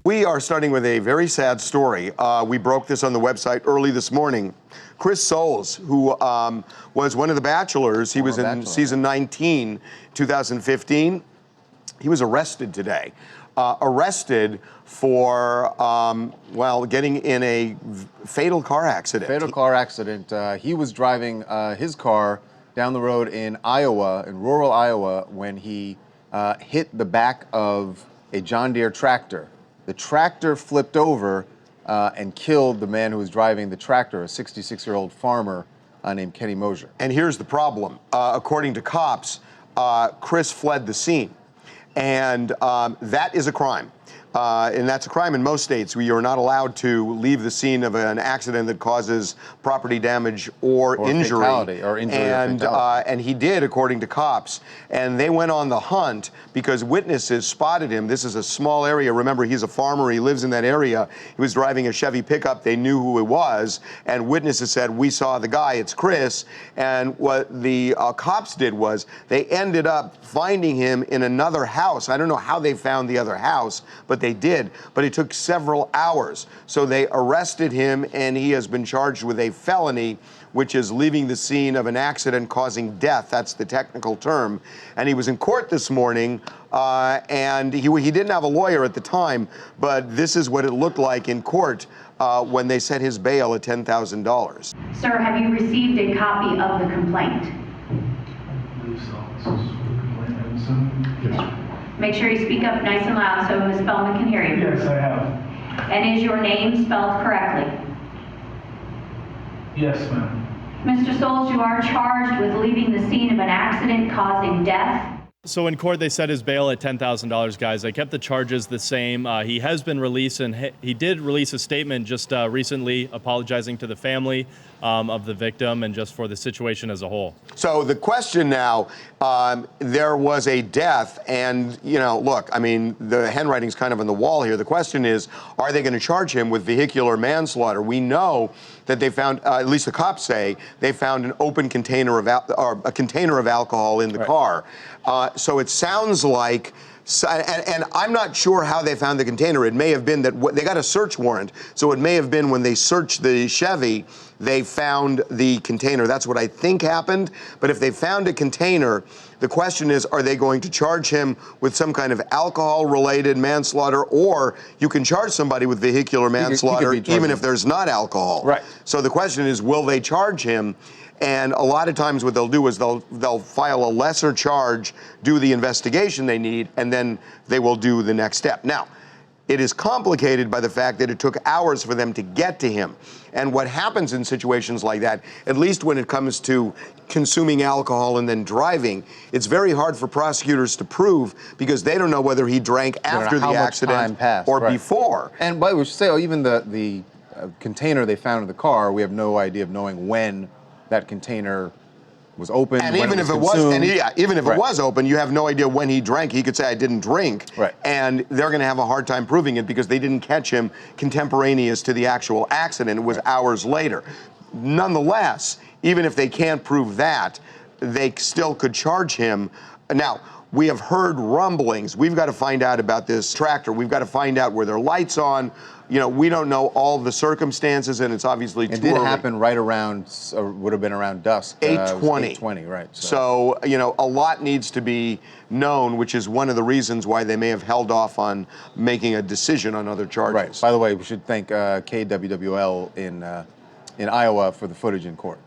We are starting with a very sad story. We broke this on the website early this morning. Chris Soules, who was one of the Bachelors, he was in season 19, 2015. He was arrested today. Arrested for, well, getting in a fatal car accident. Fatal car accident. He was driving his car down the road in Iowa, in rural Iowa, when he hit the back of a John Deere tractor. The tractor flipped over and killed the man who was driving the tractor, a 66-year-old farmer named Kenny Mosier. And here's the problem. According to cops, Chris fled the scene. And that is a crime. And that's a crime in most states. You are not allowed to leave the scene of an accident that causes property damage or injury. Fatality, or injury and, or fatality. And he did, according to cops. And they went on the hunt because witnesses spotted him. This is a small area. Remember, he's a farmer. He lives in that area. He was driving a Chevy pickup. They knew who it was. And witnesses said, we saw the guy. It's Chris. And what the cops did was they ended up finding him in another house. I don't know how they found the other house, but they did, but it took several hours. So they arrested him, and he has been charged with a felony, which is leaving the scene of an accident causing death. That's the technical term. And he was in court this morning, and he didn't have a lawyer at the time, but this is what it looked like in court when they set his bail at $10,000. Sir, have you received a copy of the complaint? I believe so. This is for the complaint, Evanson. Yes. Make sure you speak up nice and loud so Ms. Spellman can hear you. Yes, I have. And is your name spelled correctly? Yes, ma'am. Mr. Soules, you are charged with leaving the scene of an accident causing death. So in court, they set his bail at $10,000, guys. They kept the charges the same. He has been released, and he did release a statement just recently apologizing to the family of the victim and just for the situation as a whole. So the question now, there was a death, and, you know, look, I mean, the handwriting's kind of on the wall here. The question is, are they going to charge him with vehicular manslaughter? We know that they found, at least the cops say, they found an open container of a container of alcohol in the car. So it sounds like, and I'm not sure how they found the container. It may have been that they got a search warrant, so it may have been when they searched the Chevy, they found the container. That's what I think happened. But if they found a container, the question is, are they going to charge him with some kind of alcohol-related manslaughter, or you can charge somebody with vehicular manslaughter even if there's not alcohol. Right. So the question is, will they charge him? And a lot of times what they'll do is they'll file a lesser charge, do the investigation they need, and then they will do the next step. Now, it is complicated by the fact that it took hours for them to get to him. And what happens in situations like that, at least when it comes to consuming alcohol and then driving, it's very hard for prosecutors to prove because they don't know whether he drank after the accident or before. And by the way, we should say, even the container they found in the car, we have no idea of knowing when that container was open. And even if it was, even if it was open, you have no idea when he drank. He could say, I didn't drink. Right. And they're going to have a hard time proving it because they didn't catch him contemporaneous to the actual accident. It was hours later. Nonetheless, even if they can't prove that, they still could charge him. Now, we have heard rumblings. We've got to find out about this tractor. We've got to find out were there lights on. You know, we don't know all the circumstances, and it's obviously too early. It did happen right around, would have been around dusk. 8:20. 8:20, right. So, you know, a lot needs to be known, which is one of the reasons why they may have held off on making a decision on other charges. Right. By the way, we should thank KWWL in Iowa for the footage in court.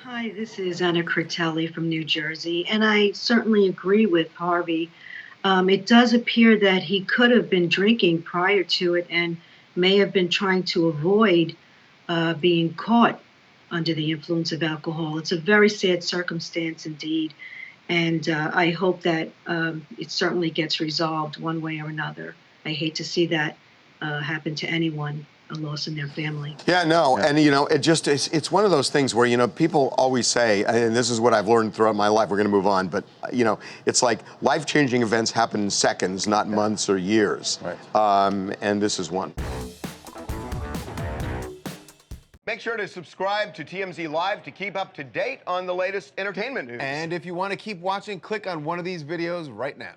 Hi, this is Anna Critelli from New Jersey, and I certainly agree with Harvey. It does appear that he could have been drinking prior to it and may have been trying to avoid being caught under the influence of alcohol. It's a very sad circumstance indeed, and I hope that it certainly gets resolved one way or another. I hate to see that happen to anyone. A loss in their family. Yeah, no, and you know, it's one of those things where, you know, people always say, and this is what I've learned throughout my life, we're going to move on, but, you know, it's like life-changing events happen in seconds, not months or years. Right. And this is one. Make sure to subscribe to TMZ Live to keep up to date on the latest entertainment news. And if you want to keep watching, click on one of these videos right now.